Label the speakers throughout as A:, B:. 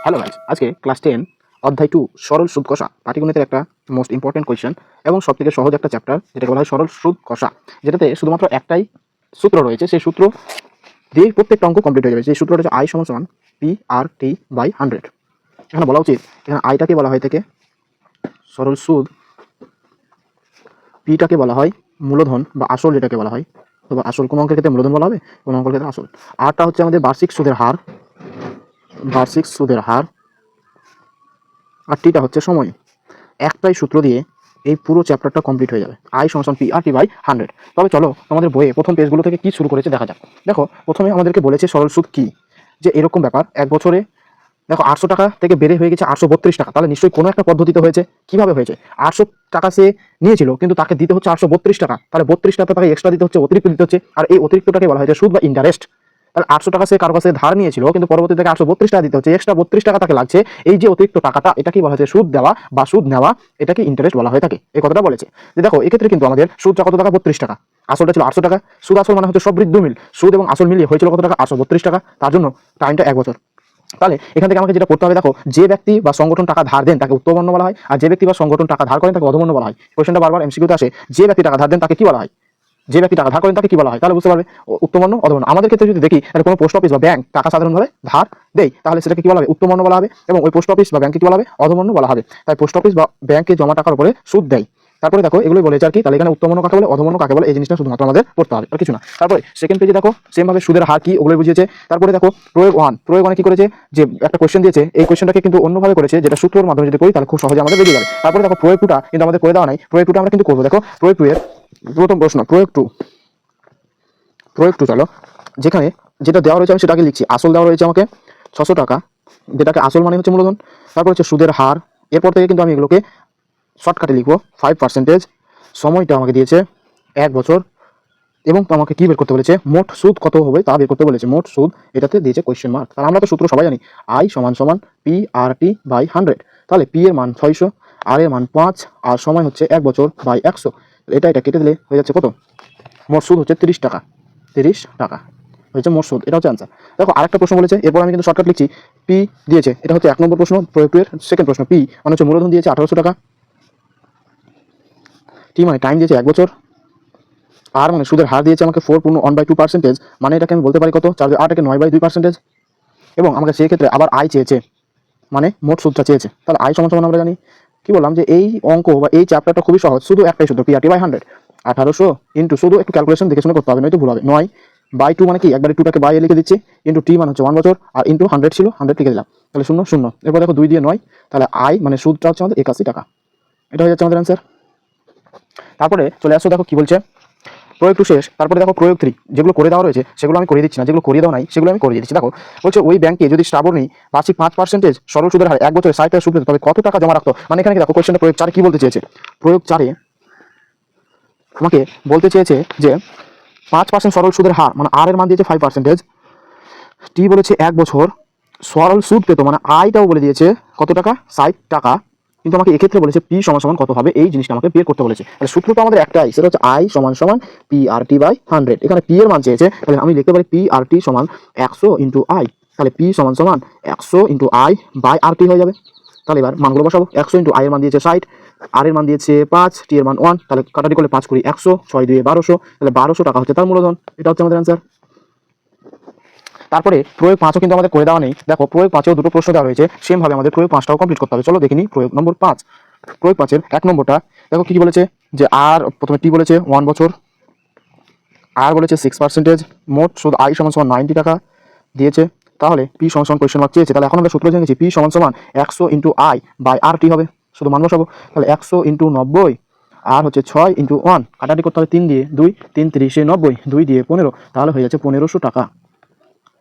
A: Hello guys, আজকে class 10 অধ্যায় 2 সরল সুদ কষা পাটিগণিতের একটা মোস্ট ইম্পর্টেন্ট কোয়েশ্চেন এবং সবথেকে সহজ একটা চ্যাপ্টার যেটাকে বলা হয় সরল সুদ কষা, যেটাতে শুধুমাত্র একটাই সূত্র রয়েছে। সেই সূত্র দিয়ে প্রত্যেকটা অঙ্ক কমপ্লিট হয়ে যাবে। সেই সূত্রটা হচ্ছে আই সমান পি আর টি বাই 100। এখানে বলা উচিত এখানে আইটাকে বলা হয় থেকে সরল সুদ, পিটাকে বলা হয় মূলধন বা আসল, যেটাকে বলা হয় অথবা আসল। কোনো অঙ্কের ক্ষেত্রে মূলধন বলা হবে, কোনো অঙ্কের ক্ষেত্রে আসল। আরটা হচ্ছে আমাদের বার্ষিক সুদের হার, বার্ষিক সুদের হার। আর টিটা হচ্ছে সময়। একটাই সূত্র দিয়ে এই পুরো চ্যাপ্টারটা কমপ্লিট হয়ে যাবে। আই সমান পি আর টি বাই 100। তবে চলো আমাদের বইয়ে প্রথম পেজগুলো থেকে কি শুরু করেছে দেখা যাক। দেখো প্রথমে আমাদেরকে বলেছে সরল সুদ কি, যে এরকম ব্যাপার এক বছরে দেখো 800 টাকা থেকে বেড়ে হয়ে গেছে 832 টাকা। তাহলে নিশ্চয়ই কোনো একটা পদ্ধতিতে হয়েছে। কিভাবে হয়েছে? 800 টাকা সে নিয়েছিল, কিন্তু তাকে দিতে হচ্ছে 832 টাকা। তাহলে 32 টাকা তাকে এক্সট্রা দিতে হচ্ছে, অতিরিক্ত দিতে হচ্ছে। আর এই অতিরিক্তটাকে বলা হয় সুদ বা ইন্টারেস্ট। তাহলে 800 টাকা সে কারো কাছে ধার নিয়েছিল, কিন্তু পরবর্তীতে তাকে 832 টাকা দিতে হচ্ছে, এক্সট্রা 32 টাকা তাকে লাগছে। এই যে অতিরিক্ত টাকাটা, এটাকে বলা হচ্ছে সুদ দেওয়া বা সুদ নেওয়া, এটাকে ইন্টারেস্ট বলা হয়ে থাকে। এই কথাটা বলেছে যে দেখো এক্ষেত্রে কিন্তু আমাদের সুদটা কত টাকা? 32 টাকা। আসলটা ছিল 800 টাকা। সুদ আসল মানে হচ্ছে সব বৃদ্ধ মিল, সুদ এবং আসল মিলিয়ে হয়েছিল কত টাকা? 832 টাকা। তার জন্য টাইমটা 1 বছর। তাহলে এখান থেকে আমাকে যেটা করতে হবে, দেখো যে ব্যক্তি বা সংগঠন টাকা ধার দেন তাকে উত্তমন্য বলা হয়, আর যে ব্যক্তি বা সংগঠন টাকা ধার করেন তাকে অধমন্য বলা হয়। কোশ্চেনটা বারবার এমসিকিউতে আসে, যে ব্যক্তি টাকা ধার দেন তাকে কি বলা হয়? যে ব্যক্তি টাকা ধার করেন তাকে কি বলা হয়? তাহলে বুঝতে পারবে উত্তমন্য, অধমন্য। আমাদের ক্ষেত্রে যদি দেখি, তাহলে কোনো পোস্ট অফিস বা ব্যাংক টাকা সাধারণভাবে ধার দেয়, তাহলে সেটাকে কি বলা হবে? উত্তমন্য বলা হবে। এবং ওই পোস্ট অফিস বা ব্যাংকে কি বলা হবে? অধমন্য বলা হবে। তাই পোস্ট অফিস বা ব্যাংকে জমা টাকার উপরে সুদ দেয়। তারপরে দেখো এগুলোই বলেছে আর কি। তাহলে এখানে উত্তমন্য কাকে বলে, অধমন্য কাকে বলে, এই জিনিসটা শুধুমাত্র আমাদের পড়তে হবে, আর কিছু না। তারপরে সেকেন্ড পেজে দেখো সেম ভাবে সুদের হার কি ওগুলো বুঝিয়েছে। তারপরে দেখো প্রয়োগ 1, প্রয়োগ 1 কি করেছে, যে একটা কোশ্চেন দিয়েছে, এই কোশ্চেনটাকে কিন্তু অন্যভাবে করেছে, যেটা সূত্রের মাধ্যমে যদি করি তাহলে খুব সহজে আমাদের বেরিয়ে যাবে। তারপরে দেখো প্রয়োগ 2টা কিন্তু আমাদের করে দেওয়া নাই, প্রয়োগ 2টা আমরা কিন্তু করবো। দেখো প্রয়োগ 2 এর প্রথম প্রশ্ন, প্রয়োগ 2, প্রয়োগ 2 চলো, যেখানে যেটা দেওয়া রয়েছে আমি সেটাকে লিখছি। আসল দেওয়া রয়েছে আমাকে 600 টাকা, যেটাকে আসল মানে হচ্ছে মূলধন। তারপর হচ্ছে সুদের হার। এরপর থেকে কিন্তু আমি এগুলোকে শর্টকাটে লিখবো 5%। সময়টা আমাকে দিয়েছে 1 বছর, এবং আমাকে কি বের করতে বলেছে? মোট সুদ কত হবে তা বের করতে বলেছে। মোট সুদ এটাতে দিয়েছে কোয়েশ্চেন মার্ক। তাহলে আমরা তো সূত্র সবাই জানি, আই সমান সমান পি আর টি বাই 100। তাহলে পি এর মান 600, আর এর মান 5, আর সময় হচ্ছে 1 বছর বাই 100। এটা কেটে দিলে হয়ে যাচ্ছে কত? মোট সুদ হচ্ছে 30 টাকা। 30 টাকা হচ্ছে মোট সুদ। এটা হচ্ছে অ্যান্সার। দেখো আরেকটা প্রশ্ন বলেছে, এরপর আমি কিন্তু শর্টকাট লিখছি। পি দিয়েছে, এটা হচ্ছে 1 নম্বর প্রশ্ন, প্রয়োগ 2 এর সেকেন্ড প্রশ্ন। পি মানে হচ্ছে মূলধন দিয়েছে 1800 টাকা, টি মানে টাইম দিয়েছে 1 বছর, আর মানে সুদের হার দিয়েছে আমাকে 4 পূর্ণ 1/2%। মানে এটাকে আমি বলতে পারি কত? 4/8 9/2%। এবং আমাকে সেই ক্ষেত্রে আবার আয় চেয়েছে, মানে মোট সুদটা চেয়েছে। তাহলে আয় সমান সমান আমরা জানি কি বললাম, যে এই অঙ্ক বা এই চ্যাপ্টারটা খুবই সহজ, শুধু একটাই সূত্র, পিআরটি বাই 100। 1800 ইন্টু, শুধু একটু ক্যালকুলেশন দেখে শুনে করতে হবে, নয়তো ভুল হবে। 9/2 মানে কি, একবারে 2টাকে বাই লিখে দিচ্ছি, ইন্টু টি মানে হচ্ছে 1 বছর, আর ইন্টু 100 ছিল 100 লিখে দিলাম। তাহলে 0 0। এরপর দেখো 2 দিয়ে 9, তাহলে আয় মানে সুদটা হচ্ছে আমাদের 81 টাকা। এটা হয়ে যাচ্ছে আমাদের অ্যান্সার। তারপরে চলে আসো, দেখো কি বলছে। প্রয়োগ 2 শেষ। তারপরে দেখো প্রয়োগ 3, যেগুলো করে দেওয়া রয়েছে সেগুলো আমি করে দিচ্ছি না, যেগুলো করিয়ে দেওয়া নাই সেগুলো আমি করিয়ে দিচ্ছি। দেখো বলছে ওই ব্যাংকে যদি শ্রাবণী বার্ষিক 5% সরল সুদের হারে 1 বছরে 60 টাকা সুদ পেত, তবে কত টাকা জমা রাখতো? মানে এখানে দেখো কোশ্চেনটা প্রয়োগ 4 কি বলতে চেয়েছে। প্রয়োগ 4 আমাকে বলতে চেয়েছে যে 5% সরল সুদের হার, মানে আর এর মান দিয়েছে 5%, টি বলেছে 1 বছর সরল সুদ পেত, মানে আইটাও বলে দিয়েছে কত টাকা? 60 টাকা। কিন্তু আমাকে এক্ষেত্রে বলেছে পি সমান সমান কত হবে, এই জিনিসটা আমাকে বের করতে বলেছে। তাহলে সূত্র তো আমাদের একটাই, সেটা হচ্ছে আই সমান সমান পি আর টি বাই 100। এখানে পি এর মান চেয়েছে, তাহলে আমি লিখতে পারি পি আর টি সমান 100 ইন্টু আই। তাহলে পি সমান সমান 100 ইন্টু আই বাই আর টি হয়ে যাবে। তাহলে এবার মানগুলো বসাবো। 100 ইন্টু আই এর মান দিয়েছে 60, আর এর মান দিয়েছে 5, টি এর মান 1। তাহলে কাটাটি করলে 5 কুড়ি 100, 6 2 1200। তাহলে 1200 টাকা হচ্ছে তার মূলধন। এটা হচ্ছে আমাদের অ্যান্সার। তারপরে প্রয়োগ 5ও কিন্তু আমাদের করে দেওয়া নেই। দেখো প্রয়োগ 5এও দুটো প্রশ্ন দেওয়া রয়েছে, সেম ভাবে আমাদের প্রয়োগ 5টাও কমপ্লিট করতে হবে। চলো দেখিনি প্রয়োগ নম্বর 5। প্রয়োগ 5-এর 1 নম্বরটা দেখো কি বলেছে, যে আর প্রথমে টি বলেছে 1 বছর, আর বলেছে 6%, মোট সুদ আই সমান সমান 90 টাকা দিয়েছে। তাহলে পি সমান সমান কোয়েশ্চেন মার্ক চেয়েছে। তাহলে এখন আমরা সূত্র জেনেছি, পি সমান সমান 100 ইন্টু আই বাই আর টি হবে। শুধু মান বসাবো। তাহলে 100 ইন্টু 90, আর হচ্ছে 6 ইন্টু 1, কাটাটি করতে হবে 3 দিয়ে 2, 3 3 90, 2 দিয়ে 15, তাহলে হয়ে যাচ্ছে 1500 টাকা।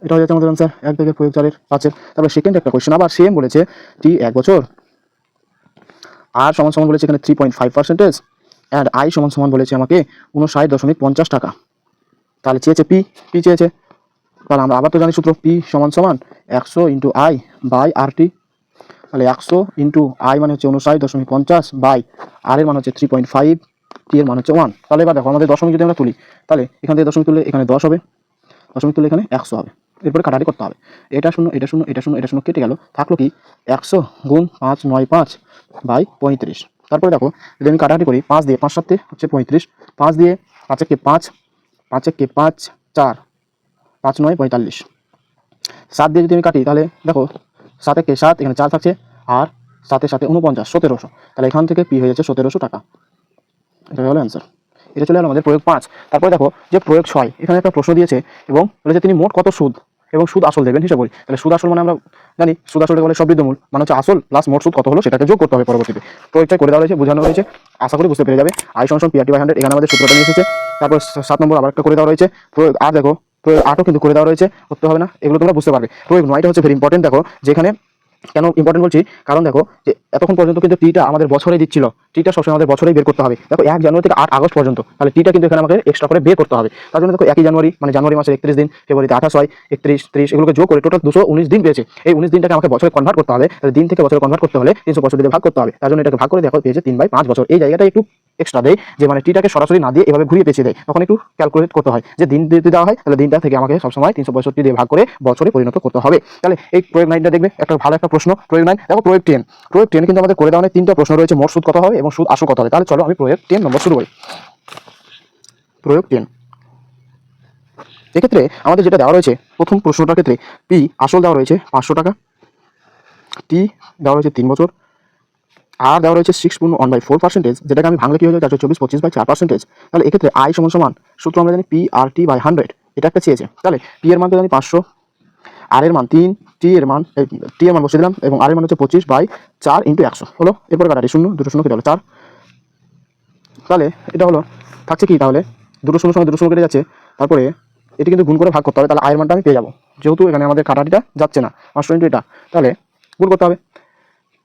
A: এটা হয়ে যাচ্ছে আমাদের অ্যান্সার 1 থেকে প্রয়োগ 4-এর 5-এর। তারপরে সেকেন্ড একটা কোয়েশ্চেন আবার সেম বলেছে, টি 1 বছর, আর সমান সমান বলেছে এখানে 3.5%, অ্যান্ড আই সমান সমান বলেছে আমাকে 59.50 টাকা। তাহলে চেয়েছে পি, পি চেয়েছে। তাহলে আমরা আবার তো জানি সূত্র, পি সমান সমান 100 into I by R T. তাহলে 100 ইন্টু আই মানে হচ্ছে 59.50 বাই আর এর মান হচ্ছে 3.5, টি এর মান হচ্ছে 1। তাহলে এবার দেখো আমাদের দশমিক যদি আমরা তুলি, তাহলে এখান থেকে দশমিক তুললে এখানে 10 হবে, দশমিক তুললে এখানে 100 হবে। এরপরে কাটাকাটি করতে হবে। এটা শূন্য এটা শূন্য এটা শূন্য এটা শূন্য কেটে গেল, থাকলো কি 100 গুণ 5 9 5 বাই 35। তারপরে দেখো যদি আমি কাটাকাটি করি 5 দিয়ে 5 7 হচ্ছে 35, 5 দিয়ে 5 একে 5 5 একে 5 4 5 9 45, 7 দিয়ে যদি আমি কাটি তাহলে দেখো 7 একে 7 এখানে 4 থাকছে, আর 7 সাথে 49 1700, তাহলে এখান থেকে পি হয়ে যাচ্ছে 1700 টাকা। এটা হলো অ্যান্সার। এটা চলে গেল আমাদের প্রয়োগ 5। তারপরে দেখো যে প্রয়োগ 6, এখানে একটা প্রশ্ন দিয়েছে এবং বলেছে তিনি মোট কত সুদ এবং সুদ আসল দেবেন হিসাব করি। তাহলে সুদ আসল মানে আমরা জানি সুদ আসলকে বলে সবৃদ্ধমূল, মানে হচ্ছে আসল প্লাস মোট সুদ কত হলো সেটাকে যোগ করতে হবে পরবর্তীতে। প্রয়োগটা করে দেওয়া হয়েছে, বোঝানো হয়েছে, আশা করি বুঝতে পেরে যাবে। আই সমান PRT/100, এখানে আমাদের সূত্রটা নিয়ে এসেছে। তারপর 7 নম্বর আবার একটা করে দেওয়া রয়েছে প্রয়োগ 8, দেখো প্রয়োগ 8ও কিন্তু করে দেওয়া রয়েছে, করতে হবে না, এগুলো তোমরা বুঝতে পারবে। প্রয়োগ 9টা হচ্ছে ভেরি ইম্পর্টেন্ট। দেখো যেখানে কেন ইম্পর্টেন্ট বলছি, কারণ দেখো যে এতক্ষণ পর্যন্ত কিন্তু টিটা আমাদের বছরেই দিচ্ছিল, টিটা সবসময় আমাদের বছরেই বের করতে হবে। দেখো 1 জানুয়ারি থেকে 8 আগস্ট পর্যন্ত, তাহলে টিটা কিন্তু এখানে আমাকে এক্সট্রা করে বের করতে হবে। তার জন্য দেখো 1 জানুয়ারি মানে জানুয়ারি মাসের 31 দিন, ফেব্রুয়ারিতে 28 হয়, 31 30 এগুলোকে যোগ করে টোটাল 219 দিন পেয়েছে। এই 19 দিনটাকে আমাকে বছরে কনভার্ট করতে হবে, তাহলে দিন থেকে বছরে কনভার্ট করতে হলে 365 দিয়ে ভাগ করতে হবে। তার জন্য এটাকে ভাগ করে দেখো পেয়েছে 3/5 বছর। এই জায়গাটা একটু এক্সট্রা দেয়, যে মানে টিটাকে সরাসরি না দিয়ে এভাবে ঘুরিয়ে পেঁচিয়ে দেয়, তখন একটু ক্যালকুলেট করতে হয় যে দিন দিতে দেওয়া হয়, তাহলে দিনটা থেকে আমাকে সবসময় 365 দিয়ে ভাগ করে বছরে পরিণত করতে হবে। তাহলে এই প্রয়োগ 9টা দেখবে একটা ভালো একটা প্রশ্ন। প্রয়োগ 9 দেখো প্রয়োগ 10, প্রয়োগ 10 কিন্তু আমাদের করে দেওয়া 3টা প্রশ্ন রয়েছে, মোট সুদ কত হবে এবং সুদ আসল কত হবে। তাহলে চলো আমি প্রয়োগ 10 নম্বর শুরু করি। প্রয়োগ 10, এক্ষেত্রে আমাদের যেটা দেওয়া রয়েছে প্রথম প্রশ্নটার ক্ষেত্রে পি আসল দেওয়া রয়েছে 500 টাকা, টি দেওয়া রয়েছে 3 বছর, আর দেওয়া রয়েছে 6.1/4%, যেটাকে আমি ভাঙলে কি হয়ে যাবে 424/25/4%। তাহলে এক্ষেত্রে আই সমান সমান সূত্র আমরা জানি PRT/100, এটা একটা চেয়েছে। তাহলে পি এর মান তো জানি 500, আর এর মান 3, টি এর মান বসিয়ে দিলাম, এবং আর এর মান হচ্ছে 25/4 × 100 হলো। এরপর কাটাটি শূন্য, দুটো শূন্য কেটে হলো 4। তাহলে এটা হলো থাকছে কি, তাহলে দুটো শূন্য সময় দুটো শূন্য কেটে যাচ্ছে, তারপরে এটি কিন্তু গুণ করে ভাগ করতে হবে, তাহলে আয়ের মানটা আমি পেয়ে যাবো। যেহেতু এখানে আমাদের কাটাটিটা যাচ্ছে না 500 × এটা, তাহলে গুণ করতে হবে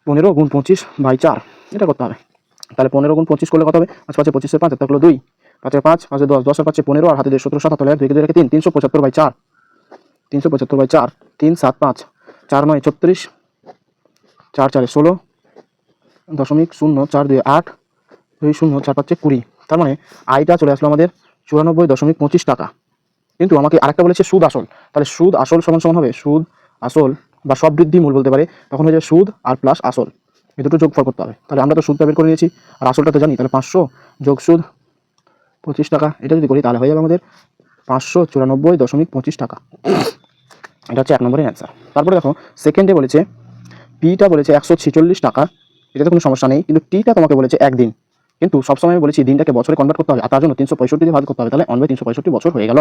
A: 15 গুণ 25/4, এটা করতে হবে। তাহলে 15 গুণ 25 করলে কত হবে, 5 5 25 5, তার হলো 2, 5 5 5 10 10 5 15, আর হাতে 17 7, 2 2 3, 375/4, 375/4, 3 7 5, 4 9 36, 4 4 16, দশমিক 0 4 2 8, 2 0 4 5 20। তার মানে আয়টা চলে আসলো আমাদের 94.25 টাকা। কিন্তু আমাকে আরেকটা বলেছে সুদ আসল, তাহলে সুদ আসল সমান সমান হবে সুদ আসল বা সববৃদ্ধি মূল বলতে পারে, তখন হয়ে যাবে সুদ আর প্লাস আসল, এই দুটো যোগফল করতে হবে। তাহলে আমরা তো সুদটা বের করে নিয়েছি আর আসলটা তো জানি, তাহলে 500 যোগ সুদ 25 টাকা, এটা যদি করি তাহলে হয়ে যাবে আমাদের 594.25 টাকা। এটা হচ্ছে 1 নম্বরের অ্যান্সার। তারপরে দেখো সেকেন্ডে বলেছে পিটা বলেছে 146 টাকা, এটাতে কোনো সমস্যা নেই, কিন্তু টিটা তোমাকে বলেছে একদিন, কিন্তু সবসময় আমি বলেছি দিনটাকে বছরে কনভার্ট করতে হবে, আর তার জন্য 365 দিয়ে ভাগ করতে হবে, তাহলে 1/365 বছর হয়ে গেল।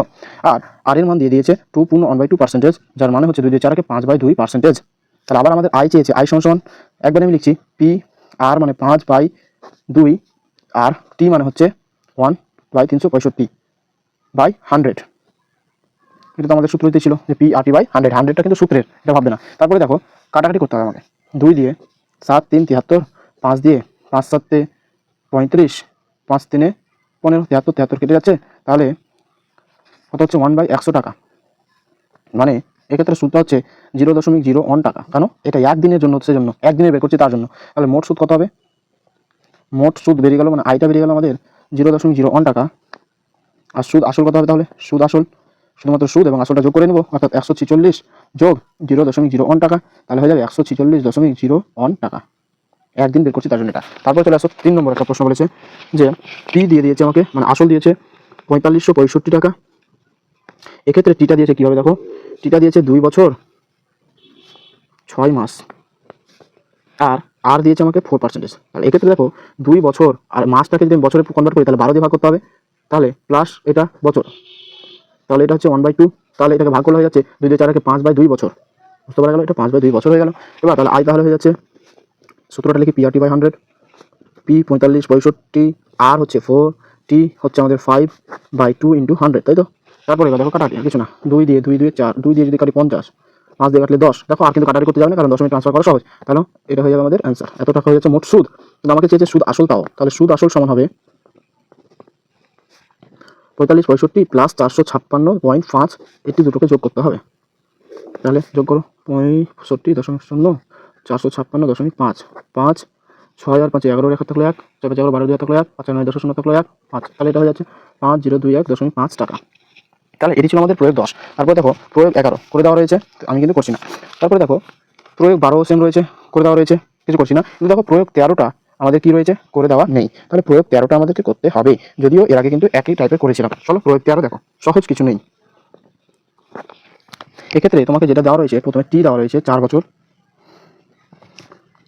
A: আর এর মান দিয়ে দিয়েছে 2.1/2%, যার মানে হচ্ছে 2 দিয়ে 4কে 5/2%। তাহলে আবার আমাদের আই চেয়েছে, আই সমান একবার আমি লিখছি পি আর মানে 5/2, আর টি মানে হচ্ছে 1/365/100, এটা তো আমাদের সূত্রতে ছিল যে PRT/100, 100টা কিন্তু সূত্রের, এটা ভাববে না। তারপরে দেখো কাটাকাটি করতে হবে আমাকে, 2 দিয়ে 7 3 73, 5 দিয়ে 5 7 35, 5 3 15, 73 73 কেটে যাচ্ছে, তাহলে কত হচ্ছে 1/100 টাকা। মানে এক্ষেত্রে সুদটা হচ্ছে 0.01 টাকা। কেন, এটা একদিনের জন্য, সেজন্য একদিনে বের করছি তার জন্য। তাহলে মোট সুদ কত হবে, মোট সুদ বেরিয়ে গেল, মানে আইটা বেরিয়ে গেল আমাদের 0.01 টাকা। আর সুদ আসল কত হবে, তাহলে সুদ আসল শুধুমাত্র সুদ এবং আসলটা যোগ করে নেব, অর্থাৎ 146 যোগ 0.01 টাকা, তাহলে হয়ে যাবে 146.01 টাকা। একদিন বের করছি তার জন্য এটা। তারপর চলে আসো 3 নম্বর একটা প্রশ্ন বলেছে যে পি দিয়ে দিয়েছে আমাকে, মানে আসল দিয়েছে 4565 টাকা। এক্ষেত্রে টিটা দিয়েছে কীভাবে, দেখো টিটা দিয়েছে 2 বছর 6 মাস, আর দিয়েছে আমাকে 4%। তাহলে এক্ষেত্রে দেখো 2 বছর আর মাসটাকে যদি আমি বছরে কনভার্ট করি, তাহলে 12 দিয়ে ভাগ করতে হবে, তাহলে প্লাস এটা বছর, তাহলে এটা হচ্ছে 1/2, তাহলে এটাকে ভাগ করলে হয়ে যাচ্ছে 2 দিয়ে 4কে 5/2 বছর, বুঝতে পারা গেল, এটা 5/2 বছর হয়ে গেল। এবার তাহলে আই তাহলে হয়ে যাচ্ছে, সূত্রটা লিখি PRT/100, পি 45 65, আর হচ্ছে 4, টি হচ্ছে আমাদের 5/2 × 100, তাই তো। তারপরে এবার দেখো কাটাটি কিছু না, 2 দিয়ে 2 2 4, 2 দিয়ে যদি কাটি 50, 5 দিয়ে কাটলে 10, দেখো আর কিন্তু কাটাটি করতে যাবে না, কারণ দশমিক ট্রান্সফার করা সহজ। তাহলে এটা হয়ে যাবে আমাদের অ্যান্সার, এত টাকা হয়ে যাচ্ছে মোট সুদ। কিন্তু আমাকে চেয়েছে সুদ আসল, তাও তাহলে সুদ আসল সমান হবে 45 65 প্লাস 456.5, এটি দুটোকে যোগ করতে হবে। তাহলে যোগ করো 65.0, 456.5, 5 6 আর 5 11 রেখা থাকলো 1, 4 5 11 12 2 থাকলো 1, 5 9 10 0 থাকলো 1, 5, তাহলে এটা হয়ে যাচ্ছে 5021.5 টাকা। তাহলে এটি ছিল আমাদের প্রয়োগ 10। তারপরে দেখো প্রয়োগ 11 করে দেওয়া রয়েছে, আমি কিন্তু করছি না। তারপরে দেখো প্রয়োগ 12 সেম রয়েছে, করে দেওয়া রয়েছে, কিছু করছি না। কিন্তু দেখো প্রয়োগ 13টা আমাদের কি রয়েছে, করে দেওয়া নেই। তাহলে প্রয়োগ 13টা আমাদেরকে করতে হবে, যদিও এর আগে কিন্তু একই টাইপের করেছিলাম। চলো প্রয়োগ 13 দেখো, সহজ কিছু নেই। এক্ষেত্রে তোমাকে যেটা দেওয়া রয়েছে, প্রথমে টি দেওয়া রয়েছে 4 বছর,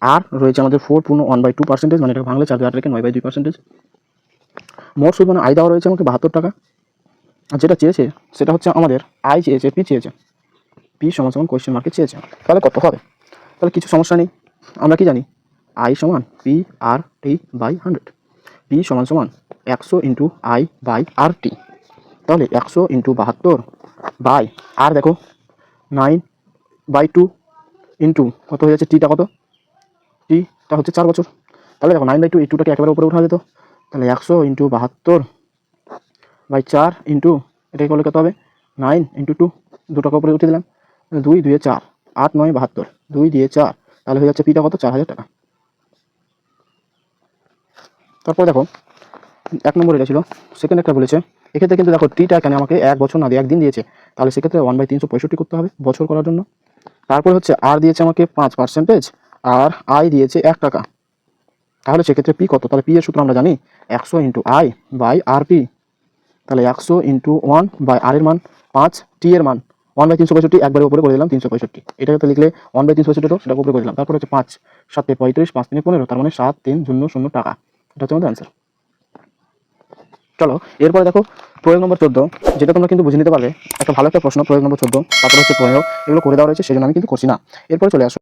A: আর রয়েছে আমাদের 4 পূর্ণ 1/2%, মানে এটা ভাঙলে 4 রেখে 9/2%। মোট সুদ মানে আয় দেওয়া রয়েছে আমাকে 72 টাকা। আর যেটা চেয়েছে সেটা হচ্ছে আমাদের আই চেয়েছে, পি চেয়েছে, পি সমান সমান কোয়েশ্চেন মার্কে চেয়েছে। তাহলে কত হবে? তাহলে কিছু সমস্যা নেই, আমরা কি জানি, আই সমান P R T by 100, P সমান সমান 100 into I by R T. তাহলে 100 ইন্টু 72 বাই, আর দেখো 9/2 ইন্টু কত হয়ে যাচ্ছে, টিটা কত, টিটা হচ্ছে 4 বছর। তাহলে দেখো 9/2 এই 2টাকে একেবারে উপরে উঠা যেত। তাহলে 100 ইন্টু 72 বাই 4 ইন্টু এটাকে করলে কত হবে, 9 ইন্টু 2, 2টাকে উপরে উঠে দিলাম, 2 2 4, 8 9 72, 2 দিয়ে 4, তাহলে হয়ে যাচ্ছে পিটা কত, 4000 টাকা। তারপর দেখো 1 নম্বর এটা ছিল। সেকেন্ড একটা বলেছে, এক্ষেত্রে কিন্তু দেখো টিটা এখানে আমাকে 1 বছর না দিয়ে 1 দিন দিয়েছে, তাহলে সেক্ষেত্রে 1/365 করতে হবে বছর করার জন্য। তারপর হচ্ছে আর দিয়েছে আমাকে 5%, আর আই দিয়েছে 1 টাকা। তাহলে সেক্ষেত্রে পি কত? তাহলে পি এর সূত্র আমরা জানি 100 into I by R P. তাহলে 100 ইন্টু 1 বাই আর এর মান 5, টি এর মান 1/365, একবারে উপরে করে দিলাম 365। এটাকে তো লিখলে 1/365 তো সেটা উপরে করে দিলাম। তারপর হচ্ছে 5 7 35, 5 3 15, তার মানে 7300 টাকা। এটা হচ্ছে আমাদের অ্যান্সার। চলো এরপরে দেখো প্রয়োগ নম্বর 14, যেটা তোমরা কিন্তু বুঝে নিতে পারবে, একটা ভালো একটা প্রশ্ন, প্রয়োগ নম্বর 14। তারপর হচ্ছে প্রয়োগ, এগুলো করে দেওয়া রয়েছে, সেজন্য আমি কিন্তু করছি না। এরপরে চলে আসো